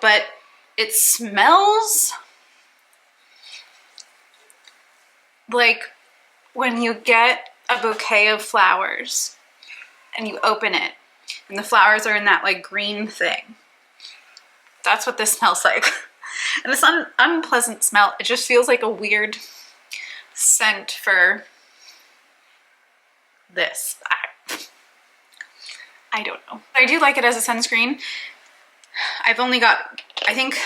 but it smells like when you get a bouquet of flowers and you open it and the flowers are in that like green thing. That's what this smells like. And it's an unpleasant smell. It just feels like a weird scent for this. I don't know. I do like it as a sunscreen. I've only got, I think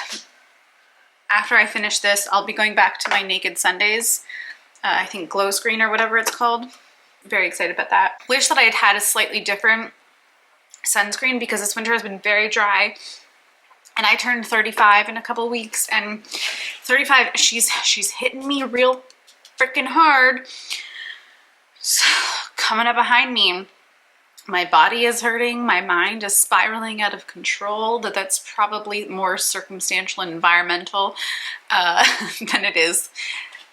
after I finish this, I'll be going back to my Naked Sundays. I think Glow Screen or whatever it's called. Very excited about that. Wish that I had had a slightly different sunscreen because this winter has been very dry. And I turned 35 in a couple weeks, and 35, she's hitting me real freaking hard. So, coming up behind me, my body is hurting, my mind is spiraling out of control. That's probably more circumstantial and environmental than it is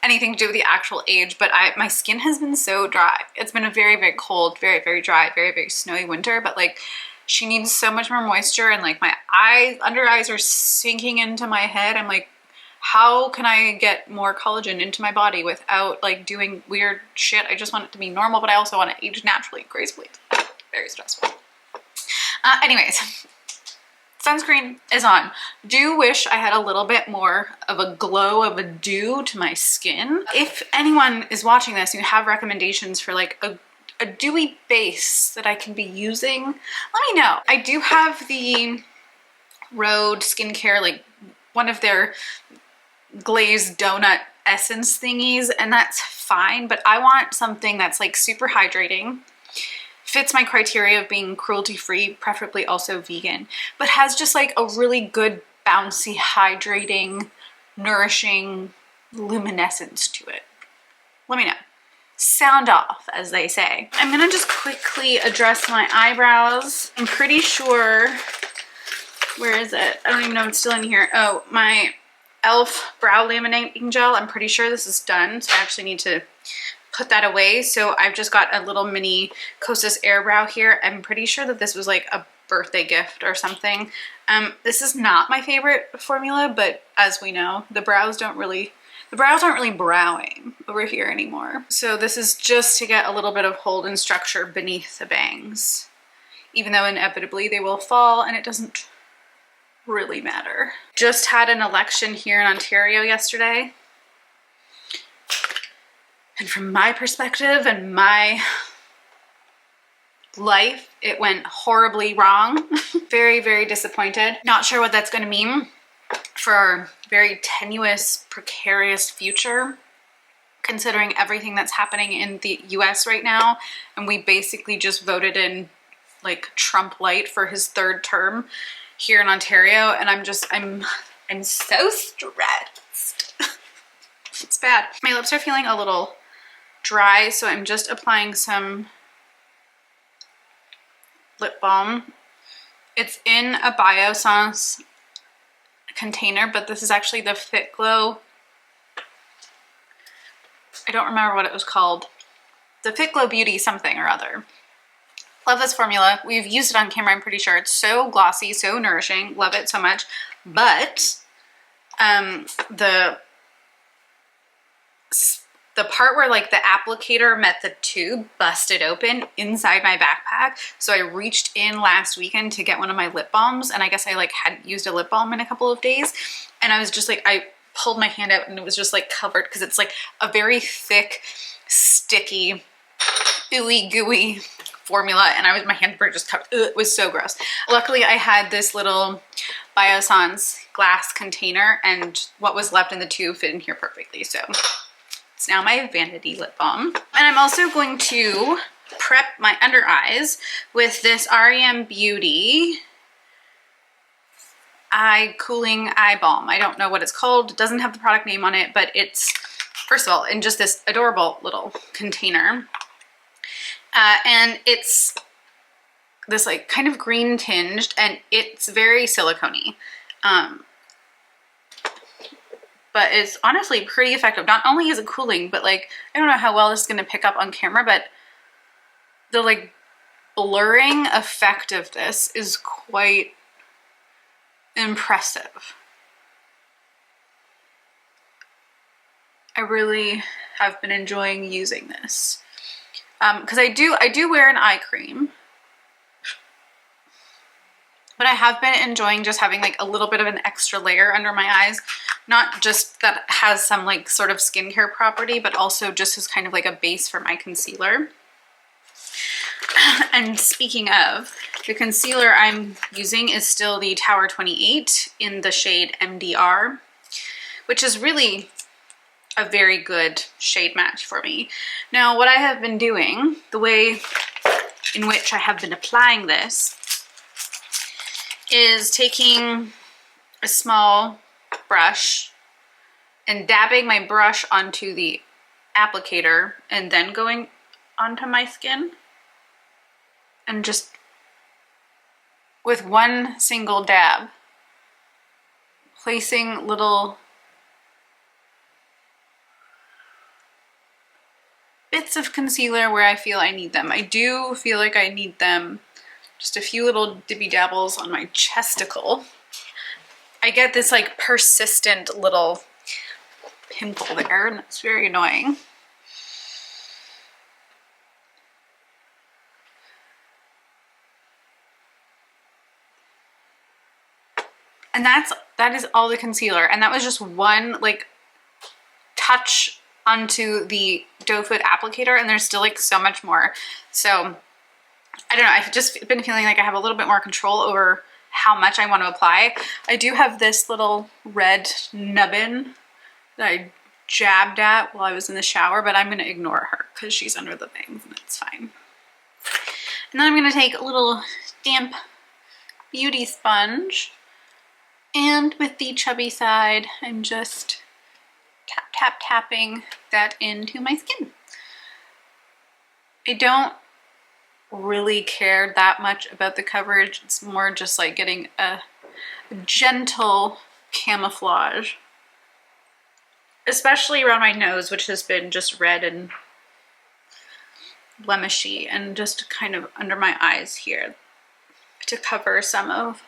anything to do with the actual age. But my skin has been so dry. It's been a very, very cold, very, very dry, very, very snowy winter, but like she needs so much more moisture, and like my under eyes are sinking into my head. I'm like, how can I get more collagen into my body without like doing weird shit? I just want it to be normal, but I also want to age naturally, gracefully. Very stressful. Anyways, sunscreen is on. Do wish I had a little bit more of a glow, of a dew to my skin. If anyone is watching this and you have recommendations for like a dewy base that I can be using, let me know. I do have the Rhode Skincare, like one of their glazed donut essence thingies, and that's fine, but I want something that's like super hydrating. fits my criteria of being cruelty-free, preferably also vegan, but has just like a really good, bouncy, hydrating, nourishing luminescence to it. Let me know. Sound off, as they say. I'm gonna just quickly address my eyebrows. I'm pretty sure, where is it? I don't even know if it's still in here. Oh, my e.l.f. brow laminating gel. I'm pretty sure this is done, so I actually need to put that away. So I've just got a little mini Kosas Air Brow here. I'm pretty sure that this was like a birthday gift or something. This is not my favorite formula, but as we know, the brows aren't really browing over here anymore. So this is just to get a little bit of hold and structure beneath the bangs, even though inevitably they will fall and it doesn't really matter. Just had an election here in Ontario yesterday. And from my perspective and my life, it went horribly wrong. Very, very disappointed. Not sure what that's going to mean for our very tenuous, precarious future, considering everything that's happening in the US right now. And we basically just voted in like Trump light for his 3rd term here in Ontario. And I'm so stressed. It's bad. My lips are feeling a little dry, so I'm just applying some lip balm. It's in a Biossance container, but this is actually the Fit Glow. I don't remember what it was called. The Fit Glow Beauty something or other. Love this formula. We've used it on camera, I'm pretty sure. It's so glossy, so nourishing. Love it so much. But the part where like the applicator met the tube busted open inside my backpack. So I reached in last weekend to get one of my lip balms, and I guess I like hadn't used a lip balm in a couple of days. And I was just like, I pulled my hand out and it was just like covered, because it's like a very thick, sticky, ooey gooey formula, and my hands were just covered. Ugh, it was so gross. Luckily I had this little Biossance glass container, and what was left in the tube fit in here perfectly. So it's now my vanity lip balm. And I'm also going to prep my under eyes with this r.e.m. Beauty Eye Cooling Eye Balm. I don't know what it's called. It doesn't have the product name on it, but it's, first of all, in just this adorable little container. And it's this like kind of green tinged, and it's very silicone-y. But it's honestly pretty effective. Not only is it cooling, but like, I don't know how well this is gonna pick up on camera, but the like blurring effect of this is quite impressive. I really have been enjoying using this. Because I do wear an eye cream, but I have been enjoying just having like a little bit of an extra layer under my eyes. Not just that has some like sort of skincare property, but also just as kind of like a base for my concealer. And speaking of, the concealer I'm using is still the Tower 28 in the shade MDR, which is really a very good shade match for me. Now, what I have been doing, the way in which I have been applying this, is taking a small brush and dabbing my brush onto the applicator and then going onto my skin, and just with one single dab placing little bits of concealer where I feel I need them. I do feel like I need them, just a few little dibby dabbles on my chesticle. I get this like persistent little pimple there, and it's very annoying. And that is all the concealer, and that was just one like touch onto the doe foot applicator, and there's still like so much more. So I don't know, I've just been feeling like I have a little bit more control over how much I want to apply. I do have this little red nubbin that I jabbed at while I was in the shower, but I'm going to ignore her because she's under the bangs and it's fine. And then I'm gonna take a little damp beauty sponge, and with the chubby side, I'm just tapping that into my skin. I don't really care that much about the coverage. It's more just like getting a gentle camouflage, especially around my nose, which has been just red and blemishy, and just kind of under my eyes here to cover some of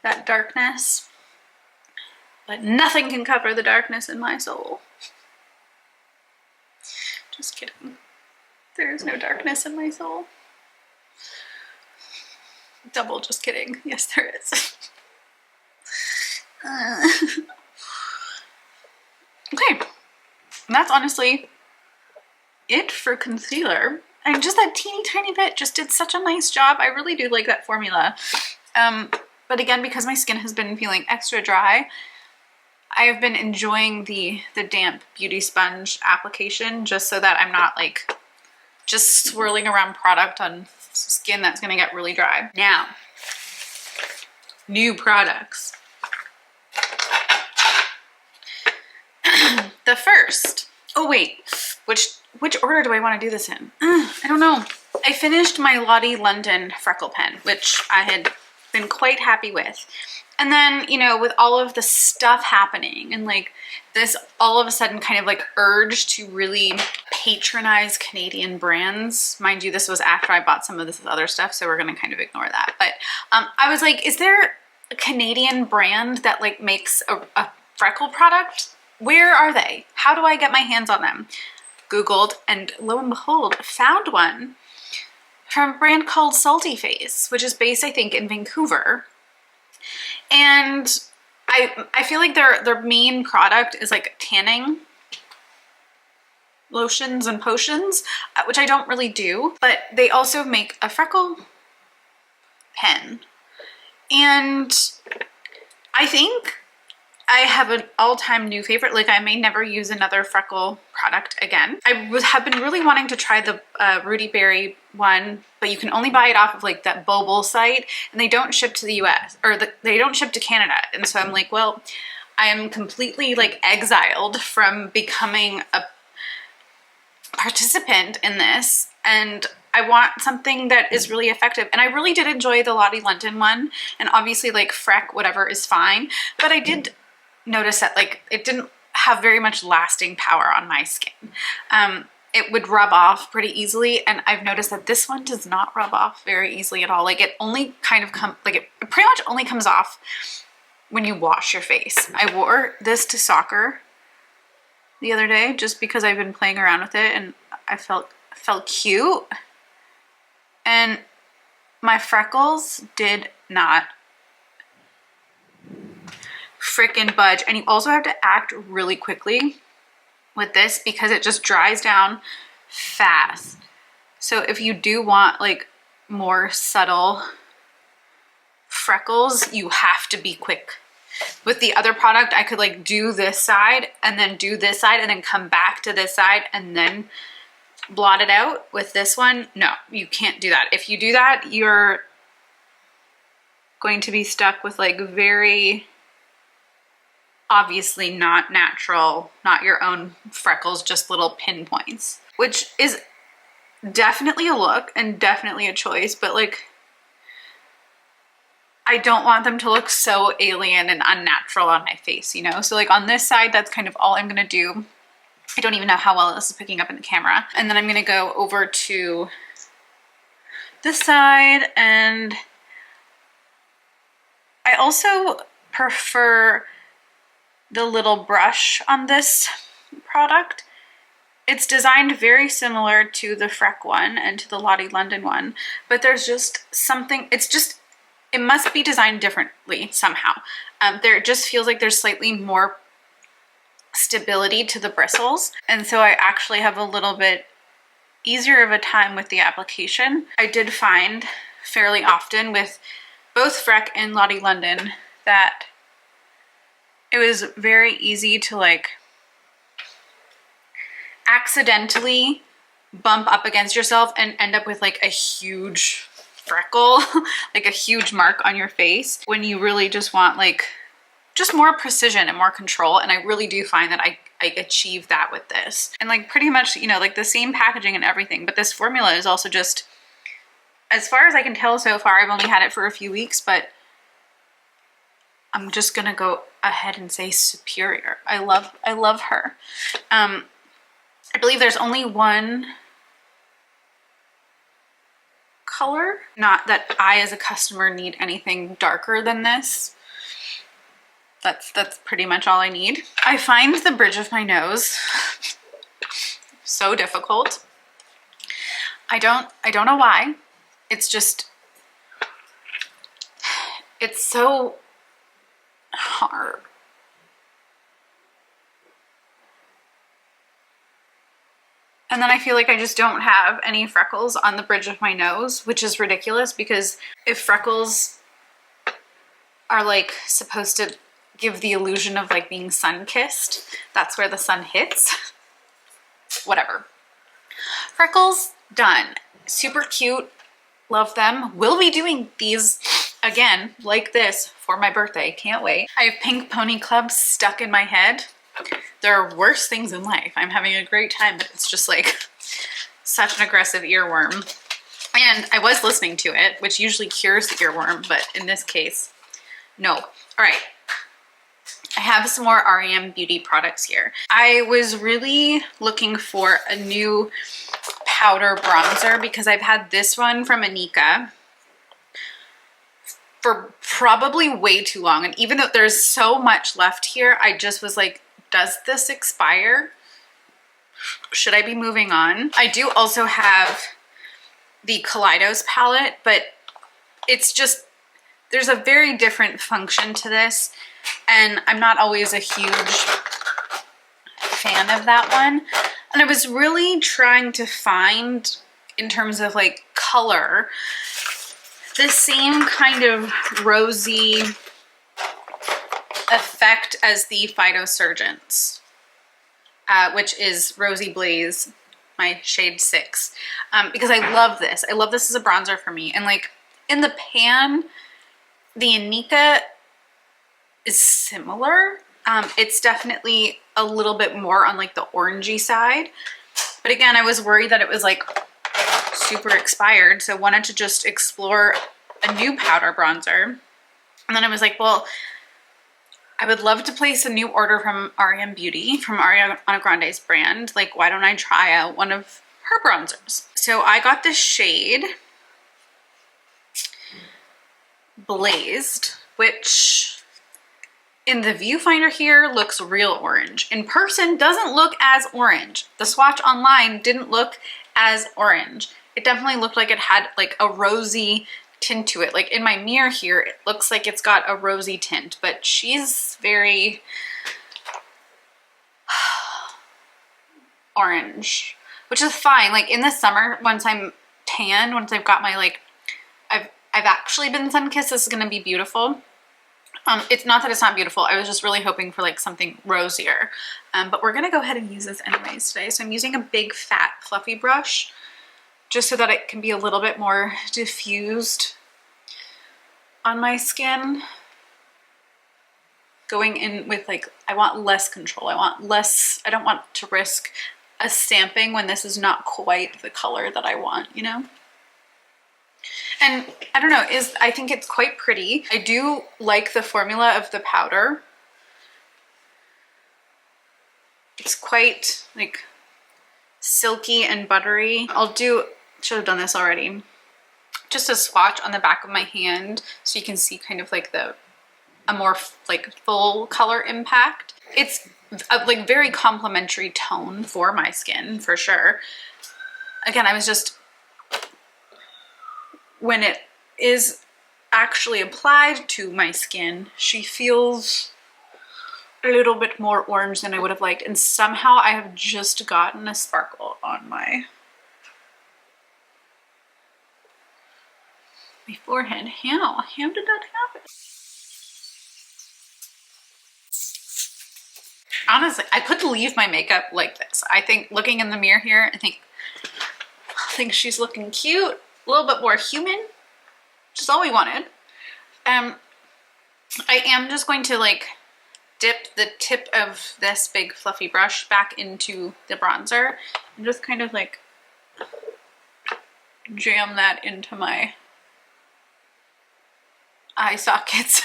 that darkness. But nothing can cover the darkness in my soul. Just kidding. There is no darkness in my soul. Double just kidding. Yes, there is. Okay. And that's honestly it for concealer. And just that teeny tiny bit just did such a nice job. I really do like that formula. But again, because my skin has been feeling extra dry, I have been enjoying the damp beauty sponge application, just so that I'm not like just swirling around product on skin that's gonna get really dry. Now, new products. The first, oh wait, which order do I want to do this in? I don't know. I finished my Lottie London freckle pen, which I had been quite happy with. And then, you know, with all of the stuff happening and like this all of a sudden kind of like urge to really patronize Canadian brands. Mind you, this was after I bought some of this other stuff, so we're gonna kind of ignore that. But I was like, is there a Canadian brand that like makes a freckle product? Where are they? How do I get my hands on them? Googled, and lo and behold, found one from a brand called Saltyface, which is based, I think, in Vancouver. And I feel like their main product is like tanning lotions and potions, which I don't really do, but they also make a freckle pen. And I think I have an all-time new favorite. Like, I may never use another freckle product again. I have been really wanting to try the Rudy Berry one, but you can only buy it off of like that Bobble site, and they don't ship to the US, or they don't ship to Canada. And so I'm like, well, I am completely like exiled from becoming a participant in this, and I want something that is really effective. And I really did enjoy the Lottie London one, and obviously like Freck whatever is fine, but I did notice that like it didn't have very much lasting power on my skin. It would rub off pretty easily, and I've noticed that this one does not rub off very easily at all. Like, it only kind of it pretty much only comes off when you wash your face. I wore this to soccer the other day just because I've been playing around with it, and I felt cute, and my freckles did not frickin' budge. And you also have to act really quickly with this because it just dries down fast. So if you do want like more subtle freckles, you have to be quick. With the other product, I could like do this side and then do this side and then come back to this side and then blot it out. With this one, no, you can't do that. If you do that, you're going to be stuck with like very obviously not natural, not your own freckles, just little pinpoints, which is definitely a look and definitely a choice, but like, I don't want them to look so alien and unnatural on my face, you know? So like on this side, that's kind of all I'm gonna do. I don't even know how well this is picking up in the camera. And then I'm gonna go over to this side, and I also prefer the little brush on this product. It's designed very similar to the Freck one and to the Lottie London one, but there's just something, it must be designed differently somehow. There just feels like there's slightly more stability to the bristles, and so I actually have a little bit easier of a time with the application. I did find fairly often with both Freck and Lottie London that it was very easy to like accidentally bump up against yourself and end up with like a huge freckle, like a huge mark on your face, when you really just want like just more precision and more control. And I really do find that I achieve that with this. And like pretty much, you know, like the same packaging and everything, but this formula is also just, as far as I can tell so far, I've only had it for a few weeks, but I'm just gonna go ahead and say superior. I love her. I believe there's only one color. Not that I as a customer need anything darker than this. That's pretty much all I need. I find the bridge of my nose so difficult. I don't know why. It's just, it's so hard. And then I feel like I just don't have any freckles on the bridge of my nose, which is ridiculous because if freckles are like supposed to give the illusion of like being sun-kissed, that's where the sun hits. Whatever. Freckles, done. Super cute. Love them. We'll be doing these again like this for my birthday. Can't wait. I have pink pony clubs stuck in my head. There are worse things in life. I'm having a great time, but it's just like such an aggressive earworm. And I was listening to it, which usually cures the earworm, but in this case, no. All right. I have some more r.e.m. beauty products here. I was really looking for a new powder bronzer because I've had this one from Anika for probably way too long. And even though there's so much left here, I just was like, does this expire? Should I be moving on? I do also have the Kaleidos palette, but it's just, there's a very different function to this. And I'm not always a huge fan of that one. And I was really trying to find, in terms of like color, the same kind of rosy effect as the Phytosurgence, which is Rosy Blaze, my shade 6, because I love this. I love this as a bronzer for me. And like in the pan, the Anika is similar. It's definitely a little bit more on like the orangey side. But again, I was worried that it was like super expired, so wanted to just explore a new powder bronzer. And then I was like, well, I would love to place a new order from r.e.m. Beauty, from Ariana Grande's brand. Like, why don't I try out one of her bronzers? So I got this shade Blazed, which in the viewfinder here looks real orange. In person doesn't look as orange. The swatch online didn't look as orange. It definitely looked like it had like a rosy tint to it. Like in my mirror here, it looks like it's got a rosy tint, but she's very orange, which is fine. Like in the summer, once I'm tan, once I've got my like, I've actually been sun-kissed, this is gonna be beautiful. It's not that it's not beautiful. I was just really hoping for like something rosier. But we're gonna go ahead and use this anyways today. So I'm using a big fat fluffy brush just so that it can be a little bit more diffused on my skin. Going in with like, I want less control. I don't want to risk a stamping when this is not quite the color that I want, you know? And I don't know, I think it's quite pretty. I do like the formula of the powder. It's quite like silky and buttery. Should have done this already. Just a swatch on the back of my hand so you can see kind of like a more like full color impact. It's a like very complementary tone for my skin for sure. Again, I was just, when it is actually applied to my skin, she feels a little bit more orange than I would have liked. And somehow I have just gotten a sparkle on my forehead. How did that happen? Honestly, I could leave my makeup like this. I think looking in the mirror here, I think think she's looking cute, a little bit more human, which is all we wanted. I am just going to like dip the tip of this big fluffy brush back into the bronzer and just kind of like jam that into my eye sockets.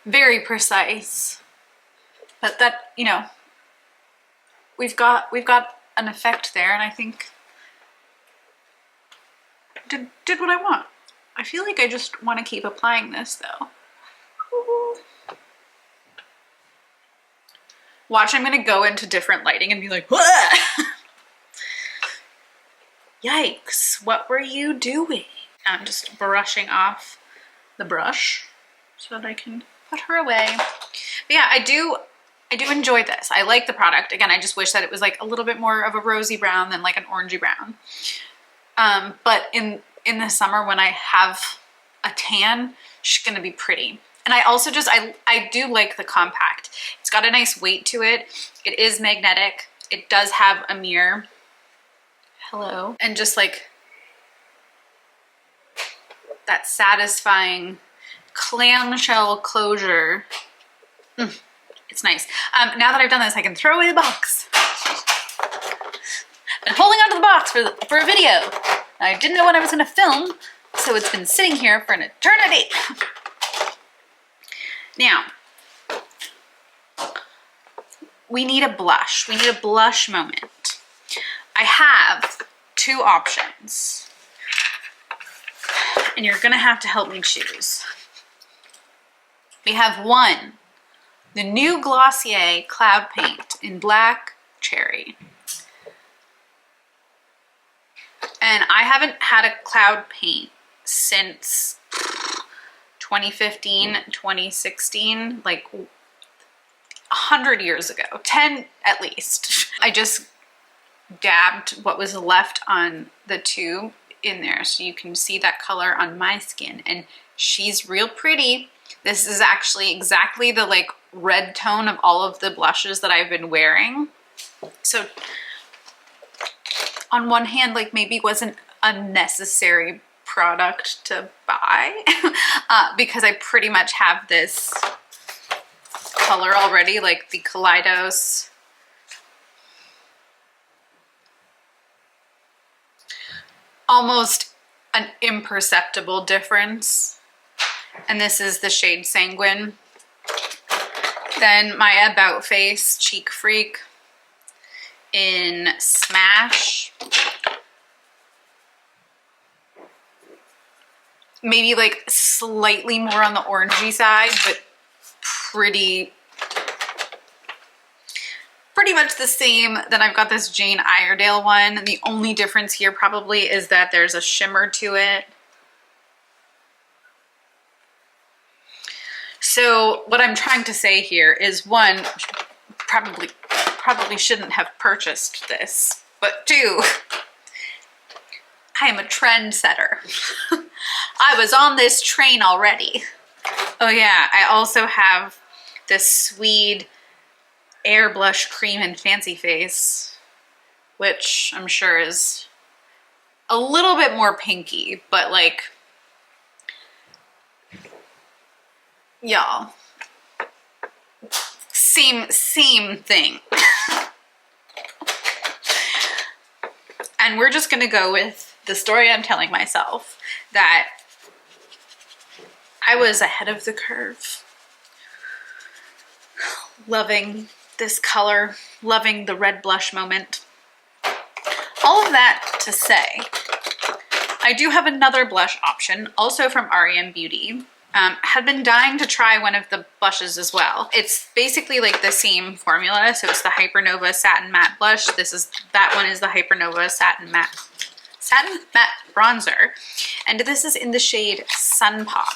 Very precise, but that, you know, we've got an effect there, and I think did what I want. I feel like I just want to keep applying this though. Ooh. Watch, I'm gonna go into different lighting and be like, whoa! Yikes, what were you doing? I'm just brushing off the brush so that I can put her away. But yeah, I do enjoy this. I like the product. Again, I just wish that it was like a little bit more of a rosy brown than like an orangey brown. But in the summer when I have a tan, she's gonna be pretty. And I also just, I do like the compact. It's got a nice weight to it. It is magnetic. It does have a mirror. Hello. And just like that satisfying clamshell closure. It's nice. Now that I've done this, I can throw away the box. Been holding onto the box for a video. I didn't know when I was gonna film, so it's been sitting here for an eternity. Now, we need a blush. We need a blush moment. I have two options, and you're gonna have to help me choose. We have one, the new Glossier Cloud Paint in Black Cherry. And I haven't had a cloud paint since 2015, 2016, like 100 years ago, 10 at least. I just dabbed what was left on the tube in there so you can see that color on my skin, and she's real pretty. This is actually exactly the like red tone of all of the blushes that I've been wearing. So on one hand, like maybe wasn't a necessary product to buy because I pretty much have this color already, like the Kaleidos. Almost an imperceptible difference. And this is the shade Sanguine. Then my About Face Cheek Freak in Smash. Maybe like slightly more on the orangey side, but pretty much the same. Then I've got this Jane Iredale one. The only difference here probably is that there's a shimmer to it. So what I'm trying to say here is, one, probably shouldn't have purchased this, but two, I am a trendsetter. I was on this train already. Oh yeah, I also have this Swede Air Blush Cream in Fancy Face, which I'm sure is a little bit more pinky, but like, y'all, same thing. And we're just gonna go with the story I'm telling myself, that I was ahead of the curve. Loving this color, loving the red blush moment. All of that to say, I do have another blush option, also from r.e.m Beauty. Had been dying to try one of the blushes as well. It's basically like the same formula, so it's the Hypernova Satin Matte Blush. That one is the Hypernova Satin Matte Bronzer, and this is in the shade Sun Pop.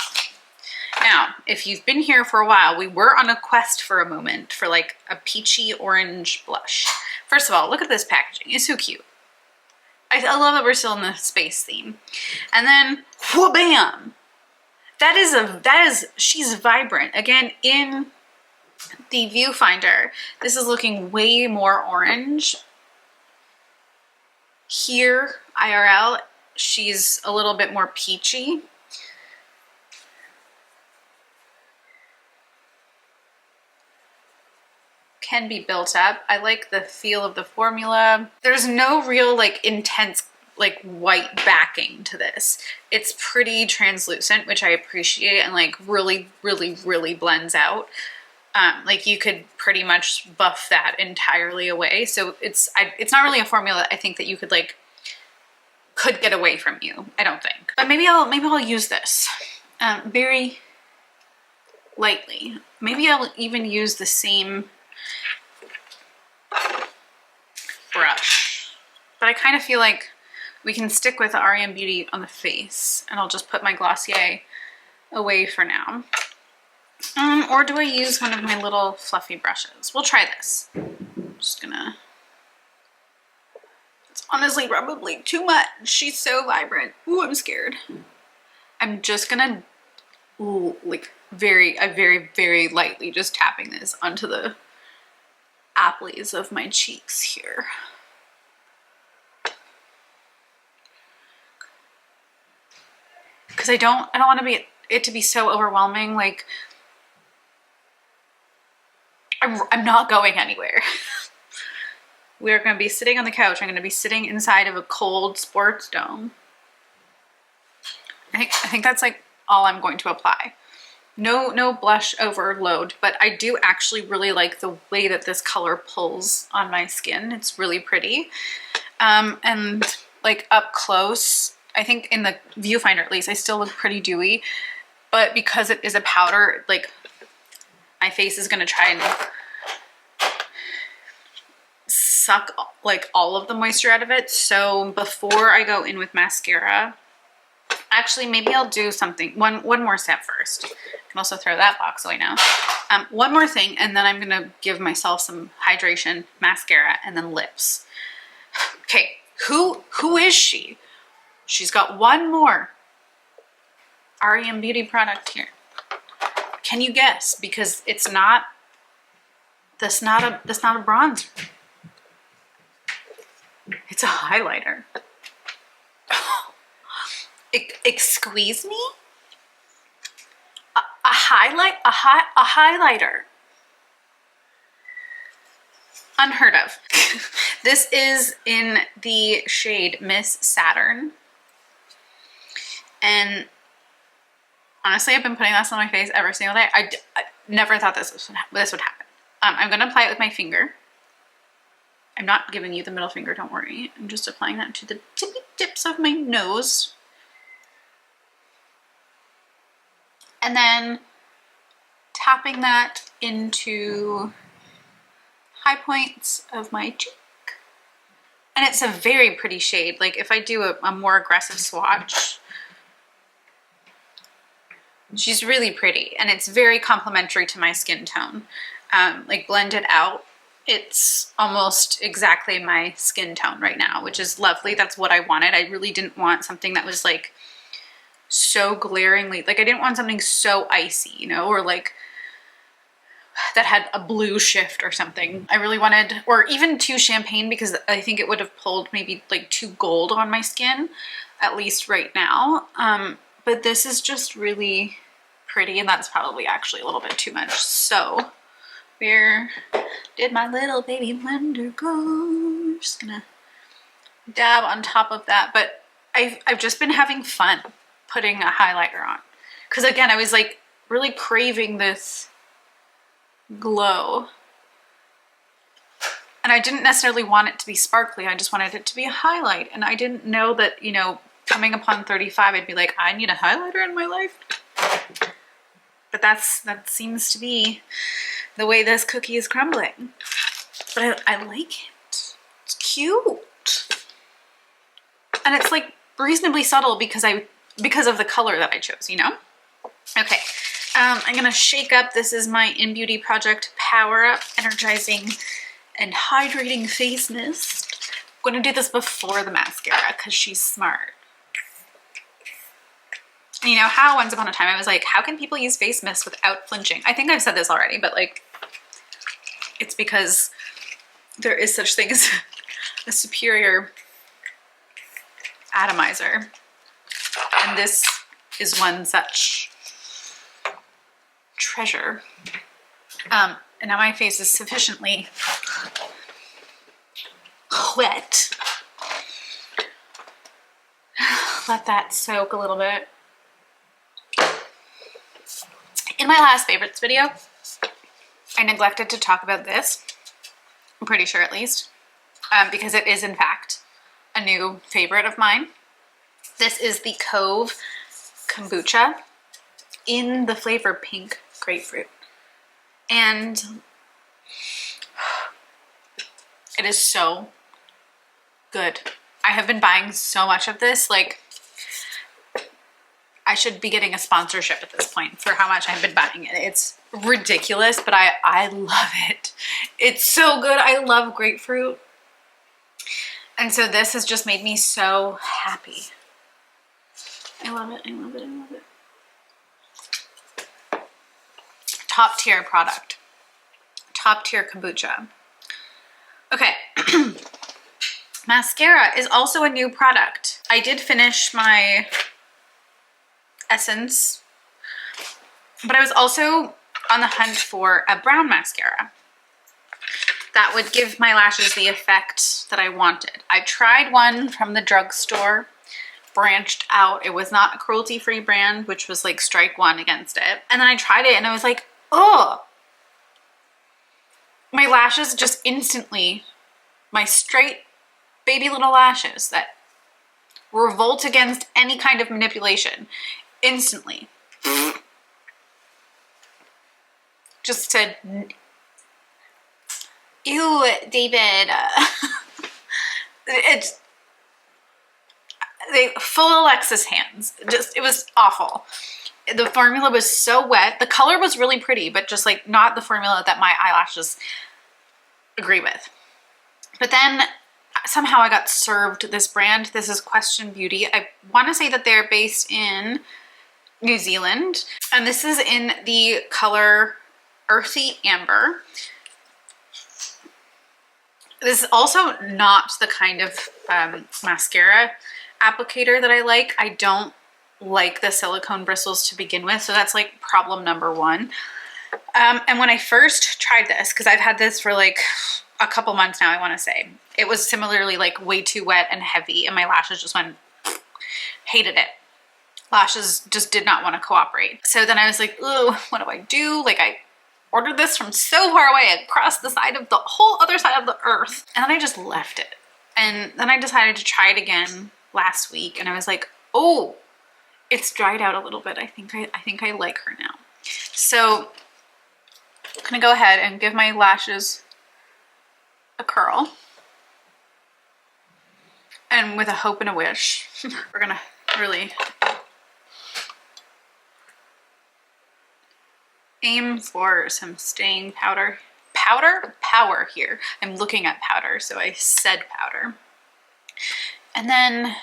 Now, if you've been here for a while, we were on a quest for a moment for like a peachy orange blush. First of all, look at this packaging. It's so cute. I love that we're still in the space theme. And then, wha-bam! She's vibrant. Again, in the viewfinder, this is looking way more orange. Here, IRL, she's a little bit more peachy. Can be built up. I like the feel of the formula. There's no real like intense like white backing to this. It's pretty translucent, which I appreciate, and like really blends out. Like you could pretty much buff that entirely away. So it's not really a formula I think that you could get away from you, I don't think. But maybe I'll use this very lightly. Maybe I'll even use the same brush. But I kind of feel like we can stick with the r.e.m. Beauty on the face, and I'll just put my Glossier away for now. Or do I use one of my little fluffy brushes? We'll try this. I'm just gonna... It's honestly probably too much. She's so vibrant. Ooh, I'm scared. I'm just gonna, like very lightly just tapping this onto the apples of my cheeks here. Because I don't want it to be so overwhelming. Like I'm not going anywhere. We're going to be sitting on the couch. I'm going to be sitting inside of a cold sports dome. I think that's like all I'm going to apply. No blush overload, but I do actually really like the way that this color pulls on my skin. It's really pretty. And like up close, I think in the viewfinder at least, I still look pretty dewy, but because it is a powder, like my face is gonna try and suck like all of the moisture out of it. So before I go in with mascara, actually maybe I'll do something, one more step first. I can also throw that box away now. One more thing, and then I'm gonna give myself some hydration, mascara, and then lips. Okay, who is she? She's got one more r.e.m. Beauty product here. Can you guess? Because it's not, that's not a bronzer. It's a highlighter. Excuse me? A highlighter. Unheard of. This is in the shade Miss Saturn. And honestly, I've been putting this on my face every single day. I never thought this would happen. I'm gonna apply it with my finger. I'm not giving you the middle finger, don't worry. I'm just applying that to the tippy tips of my nose. And then tapping that into high points of my cheek. And it's a very pretty shade. Like if I do a more aggressive swatch, she's really pretty, and it's very complementary to my skin tone. Like blended out, it's almost exactly my skin tone right now, which is lovely. That's what I wanted. I really didn't want something that was like so glaringly, like I didn't want something so icy, you know, or like that had a blue shift or something. I really wanted, or even too champagne, because I think it would have pulled maybe like too gold on my skin, at least right now. But this is just really pretty, and that's probably actually a little bit too much. So where did my little baby blender go? I'm just gonna dab on top of that. But I've just been having fun putting a highlighter on, because again, I was like really craving this glow, and I didn't necessarily want it to be sparkly. I just wanted it to be a highlight, and I didn't know that, you know, coming upon 35, I'd be like, I need a highlighter in my life. But that seems to be the way this cookie is crumbling. But I like it. It's cute. And it's like reasonably subtle because of the color that I chose, you know? Okay, I'm gonna shake up. This is my In Beauty Project Power Up Energizing and Hydrating Face Mist. I'm gonna do this before the mascara because she's smart. And you know how once upon a time I was like, how can people use face mist without flinching? I think I've said this already, but like, it's because there is such thing as a superior atomizer. And this is one such treasure. And now my face is sufficiently wet. Let that soak a little bit. In my last favorites video, I neglected to talk about this. I'm pretty sure, at least, because it is in fact a new favorite of mine. This is the Cove kombucha in the flavor pink grapefruit. And it is so good. I have been buying so much of this, like I should be getting a sponsorship at this point for how much I've been buying it. It's ridiculous, but I love it. It's so good. I love grapefruit. And so this has just made me so happy. I love it, I love it, I love it. Top tier product. Top tier kombucha. Okay. Mascara is also a new product. I did finish my Essence, but I was also on the hunt for a brown mascara that would give my lashes the effect that I wanted. I tried one from the drugstore, branched out. It was not a cruelty-free brand, which was like strike one against it. And then I tried it and I was like, oh, my lashes just instantly, my straight baby little lashes that revolt against any kind of manipulation, instantly just said, ew, David. It's full Alexis hands. Just, it was awful. The formula was so wet. The color was really pretty, but just like not the formula that my eyelashes agree with. But then somehow I got served this brand. This is Question Beauty. I want to say that they're based in New Zealand, and this is in the color Earthy Amber. This is also not the kind of mascara applicator that I like. I don't like the silicone bristles to begin with, so that's like problem number one. And when I first tried this, because I've had this for like a couple months now, I want to say, it was similarly like way too wet and heavy, and my lashes just went, hated it. Lashes just did not want to cooperate. So then I was like, ooh, what do I do? Like, I ordered this from so far away across the side of the whole other side of the earth. And then I just left it. And then I decided to try it again last week, and I was like, oh, it's dried out a little bit. I think I like her now. So I'm gonna go ahead and give my lashes a curl. And with a hope and a wish, we're gonna really aim for some staying powder. Power here. I'm looking at powder, so I said powder. And then,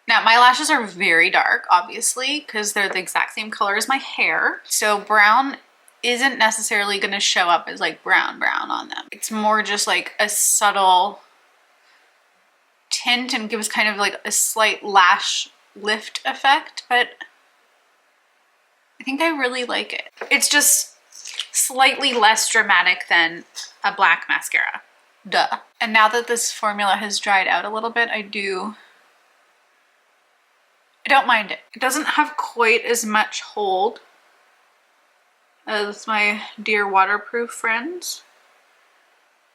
now my lashes are very dark, obviously, because they're the exact same color as my hair. So brown isn't necessarily going to show up as like brown on them. It's more just like a subtle tint and gives kind of like a slight lash lift effect, but I think I really like it. It's just slightly less dramatic than a black mascara. Duh. And now that this formula has dried out a little bit, I don't mind it. It doesn't have quite as much hold as my dear waterproof friends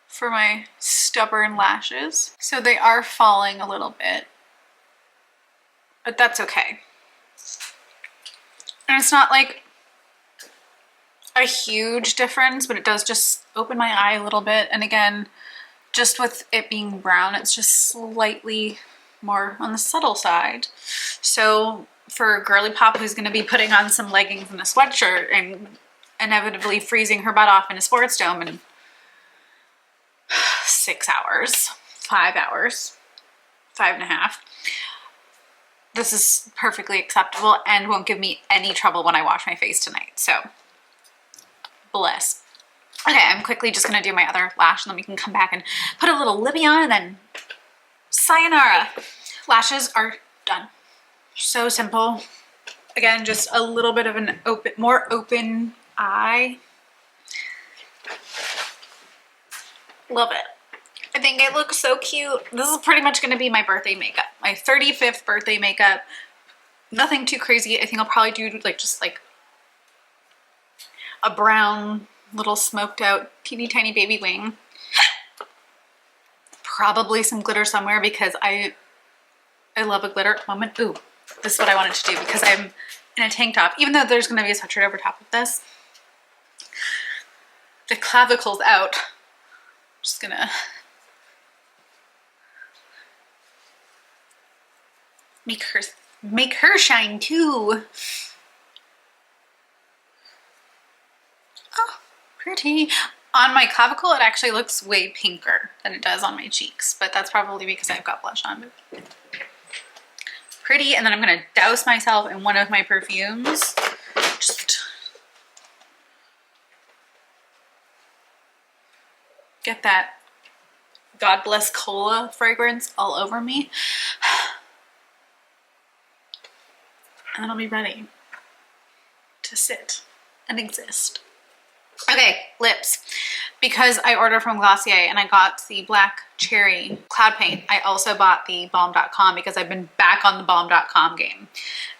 for my stubborn lashes. So they are falling a little bit, but that's okay. And it's not like a huge difference, but it does just open my eye a little bit. And again, just with it being brown, it's just slightly more on the subtle side. So for Girly Pop, who's going to be putting on some leggings and a sweatshirt and inevitably freezing her butt off in a sports dome in 6 hours, 5 hours, 5.5, this is perfectly acceptable and won't give me any trouble when I wash my face tonight. So bless. Okay, I'm quickly just gonna do my other lash and then we can come back and put a little lippy on and then sayonara. Lashes are done. So simple. Again, just a little bit of an more open eye. Love it. I think it looks so cute. This is pretty much going to be my birthday makeup, my 35th birthday makeup. Nothing too crazy. I think I'll probably do like just like a brown little smoked out teeny tiny baby wing. Probably some glitter somewhere because I love a glitter moment. Ooh, this is what I wanted to do because I'm in a tank top, even though there's going to be a sweatshirt over top of this. The clavicle's out. Just gonna make her shine too. Oh, pretty. On my clavicle, it actually looks way pinker than it does on my cheeks, but that's probably because I've got blush on. Pretty, and then I'm gonna douse myself in one of my perfumes. Just get that God Bless Cola fragrance all over me. And then I'll be ready to sit and exist. Okay, lips. Because I ordered from Glossier and I got the Black Cherry Cloud Paint, I also bought the balm.com because I've been back on the balm.com game.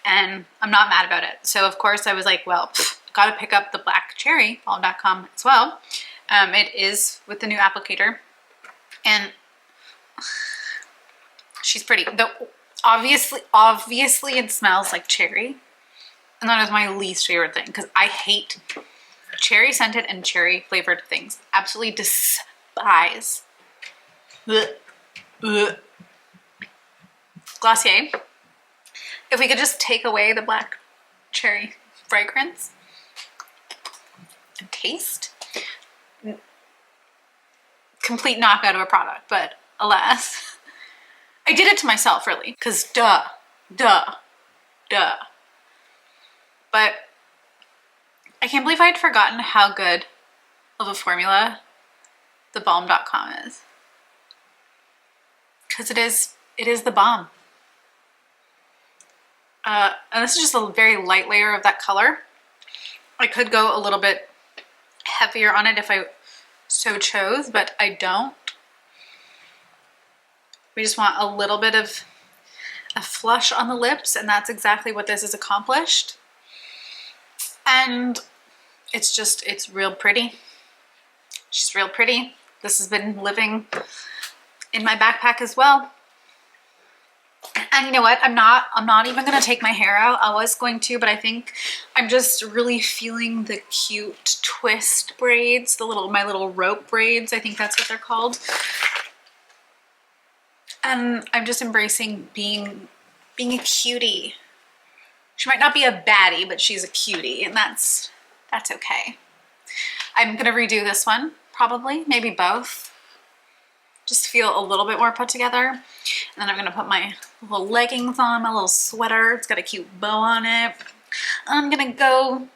And I'm not mad about it. So of course I was like, well, gotta pick up the Black Cherry balm.com as well. It is with the new applicator. And she's pretty. Though obviously it smells like cherry. And that is my least favorite thing because I hate cherry scented and cherry flavored things. Absolutely despise. Ugh. Ugh. Glossier. If we could just take away the black cherry fragrance and taste. Complete knockout of a product, but alas. I did it to myself, really, because duh. But I can't believe I'd forgotten how good of a formula the balm.com is. Because it is the bomb. And this is just a very light layer of that color. I could go a little bit heavier on it if I so chose, but I don't. We just want a little bit of a flush on the lips, and that's exactly what this has accomplished. And it's real pretty. She's real pretty. This has been living in my backpack as well. And you know what? I'm not even gonna take my hair out. I was going to, but I think I'm just really feeling the cute twist braids, my little rope braids. I think that's what they're called. And I'm just embracing being a cutie. She might not be a baddie, but she's a cutie, and that's okay. I'm gonna redo this one, probably, maybe both. Just feel a little bit more put together. And then I'm gonna put my little leggings on, my little sweater. It's got a cute bow on it. I'm gonna go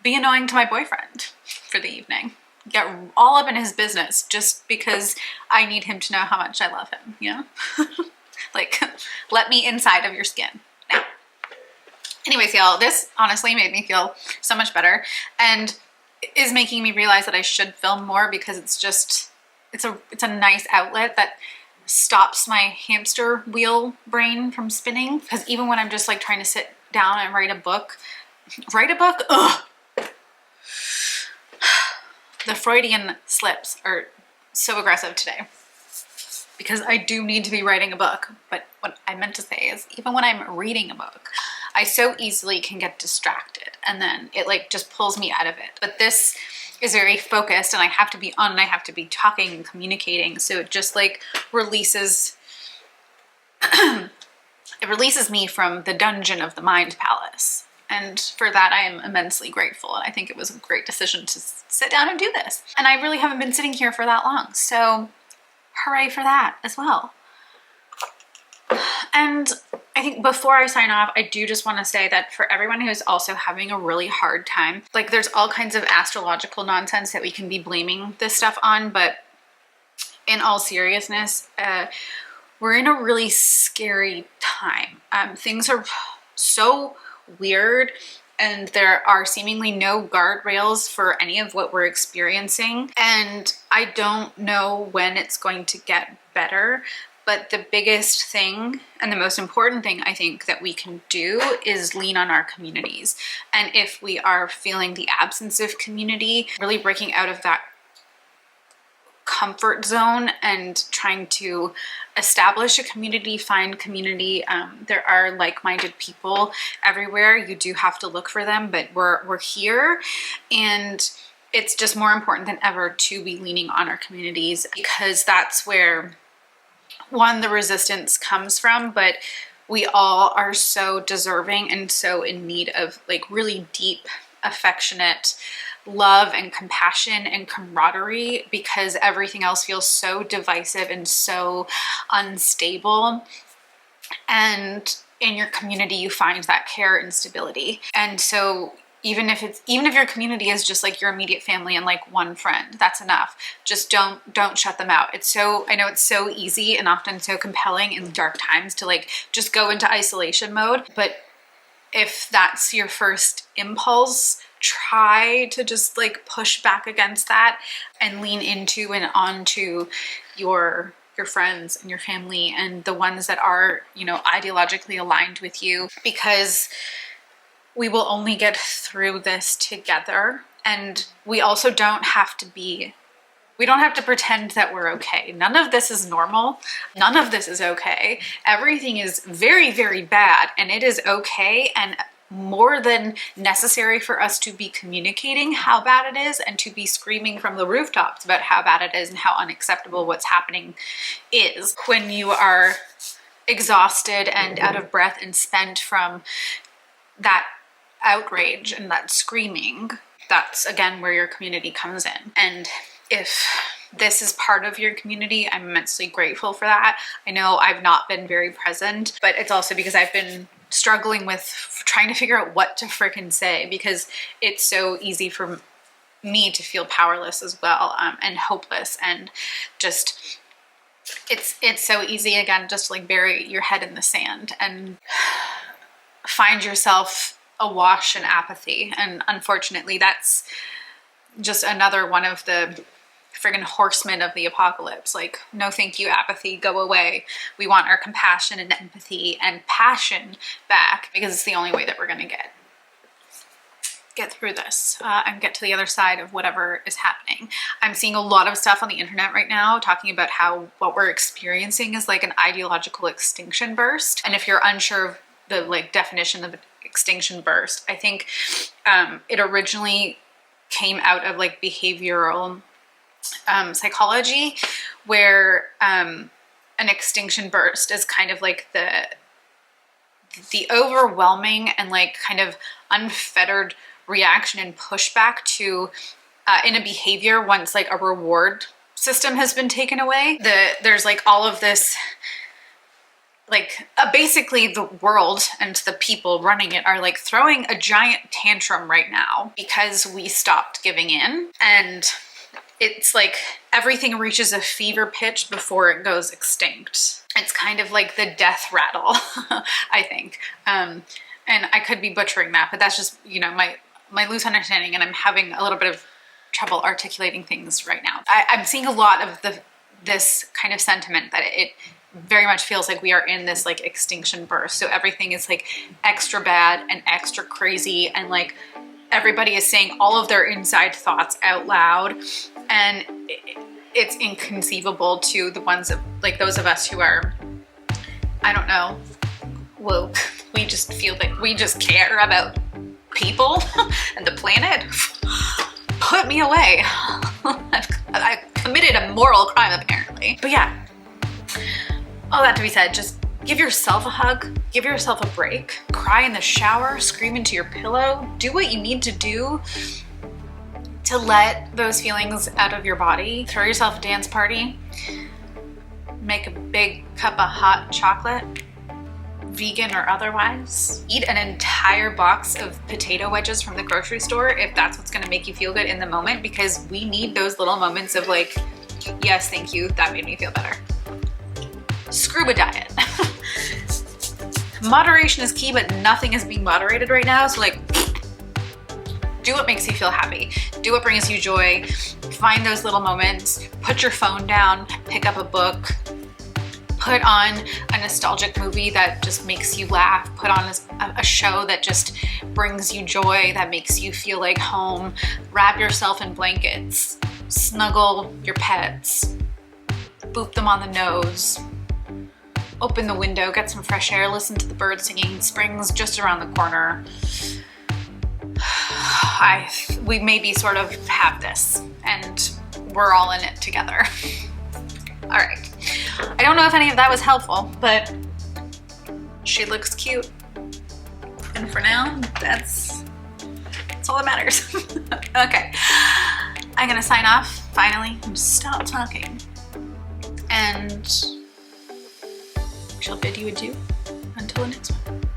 be annoying to my boyfriend for the evening. Get all up in his business just because I need him to know how much I love him, you know? Like, let me inside of your skin now. Anyways, y'all, this honestly made me feel so much better and is making me realize that I should film more because it's a nice outlet that stops my hamster wheel brain from spinning. Because even when I'm just like trying to sit down and write a book, ugh. The Freudian slips are so aggressive today because I do need to be writing a book. But what I meant to say is even when I'm reading a book, I so easily can get distracted and then it like just pulls me out of it. But this is very focused and I have to be on and I have to be talking and communicating. So it just like releases, it releases me from the dungeon of the mind palace. And for that, I am immensely grateful. And I think it was a great decision to sit down and do this. And I really haven't been sitting here for that long. So hooray for that as well. And I think before I sign off, I do just want to say that for everyone who's also having a really hard time, like there's all kinds of astrological nonsense that we can be blaming this stuff on, but in all seriousness, we're in a really scary time. Things are so weird, and there are seemingly no guardrails for any of what we're experiencing. And I don't know when it's going to get better, but the biggest thing and the most important thing I think that we can do is lean on our communities. And if we are feeling the absence of community, really breaking out of that comfort zone and trying to establish a community, find community. There are like-minded people everywhere. You do have to look for them, but we're here, and it's just more important than ever to be leaning on our communities, because that's where, one, the resistance comes from, but we all are so deserving and so in need of like really deep, affectionate love and compassion and camaraderie, because everything else feels so divisive and so unstable. And in your community, you find that care and stability. And so even if your community is just like your immediate family and like one friend, that's enough. Just don't shut them out. I know it's so easy and often so compelling in dark times to like just go into isolation mode, but if that's your first impulse, try to just like push back against that and lean into and onto your friends and your family and the ones that are, you know, ideologically aligned with you, because we will only get through this together. And we also don't have to pretend that we're okay. None of this is normal. None of this is okay. Everything is very, very bad, and it is okay and more than necessary for us to be communicating how bad it is and to be screaming from the rooftops about how bad it is and how unacceptable what's happening is. When you are exhausted and out of breath and spent from that outrage and that screaming, that's again where your community comes in. And if this is part of your community, I'm immensely grateful for that. I know I've not been very present, but it's also because I've been struggling with trying to figure out what to frickin' say, because it's so easy for me to feel powerless as well, and hopeless, and just it's so easy again just to like bury your head in the sand and find yourself awash in apathy. And unfortunately, that's just another one of the friggin' horsemen of the apocalypse. Like, no thank you, apathy, go away. We want our compassion and empathy and passion back, because it's the only way that we're gonna get through this and get to the other side of whatever is happening. I'm seeing a lot of stuff on the internet right now talking about how what we're experiencing is like an ideological extinction burst. And if you're unsure of the like definition of extinction burst, I think it originally came out of like behavioral psychology, where an extinction burst is kind of like the overwhelming and like kind of unfettered reaction and pushback to in a behavior once like a reward system has been taken away. There's like all of this like basically the world and the people running it are like throwing a giant tantrum right now because we stopped giving in. And it's like everything reaches a fever pitch before it goes extinct. It's kind of like the death rattle, I think. And I could be butchering that, but that's just, you know, my loose understanding, and I'm having a little bit of trouble articulating things right now. I'm seeing a lot of this kind of sentiment that it very much feels like we are in this like extinction burst. So everything is like extra bad and extra crazy, and like everybody is saying all of their inside thoughts out loud, and it's inconceivable to the ones of like those of us who are, I don't know, woke. We just feel that we just care about people and the planet. Put me away. I've committed a moral crime apparently. But yeah, all that to be said, just give yourself a hug, give yourself a break, cry in the shower, scream into your pillow, do what you need to do to let those feelings out of your body. Throw yourself a dance party, make a big cup of hot chocolate, vegan or otherwise. Eat an entire box of potato wedges from the grocery store if that's what's gonna make you feel good in the moment, because we need those little moments of like Yes, thank you. That made me feel better. Screw a diet. Moderation is key, but nothing is being moderated right now. So like, do what makes you feel happy. Do what brings you joy. Find those little moments. Put your phone down, pick up a book, put on a nostalgic movie that just makes you laugh. Put on a show that just brings you joy, that makes you feel like home. Wrap yourself in blankets. Snuggle your pets. Boop them on the nose. Open the window, get some fresh air, listen to the birds singing. Spring's just around the corner. We maybe sort of have this, and we're all in it together. All right. I don't know if any of that was helpful, but she looks cute. And for now, that's all that matters. Okay. I'm gonna sign off, finally, and stop talking. And she'll bid you adieu until the next one.